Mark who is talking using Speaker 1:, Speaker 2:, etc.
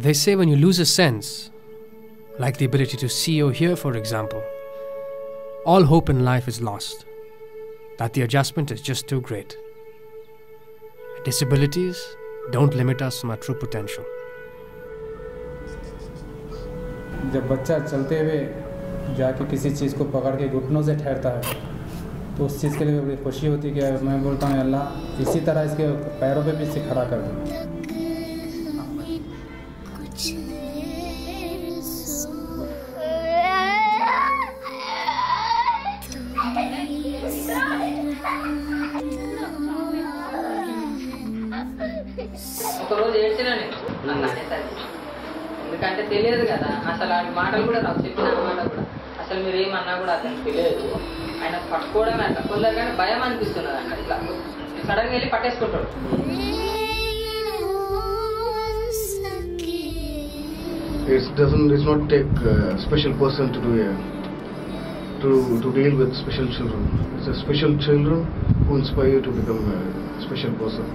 Speaker 1: They say when you lose a sense, like the ability to see or hear, for example, all hope in life is lost, that the adjustment is just too great. Disabilities don't limit us from our true potential.
Speaker 2: जब बच्चा चलते हुए जाके किसी चीज़ को पकड़ के घुटनों से ठहरता है तो उस चीज़ के लिए बड़ी खुशी होती है कि मैं बोलता हूँ अल्लाह इसी तरह इसके पैरों पे भी इसे खड़ा कर दूँ।
Speaker 3: ఒకరోజు ఏడ్చినా నేను నాకు అనేసరికి ఎందుకంటే తెలియదు కదా అసలు ఆ మాటలు కూడా నాకు చెప్పిన మాట కూడా అసలు మీరు ఏమన్నా కూడా అతనికి తెలియదు ఆయన పట్టుకోవడమే అంట కొందరికైనా భయం అనిపిస్తున్నది అంట ఇట్లా సడన్గా వెళ్ళి పట్టేసుకుంటాడు.
Speaker 4: It's not take a special person to deal with special children. It's a special children who inspire you to become a special person.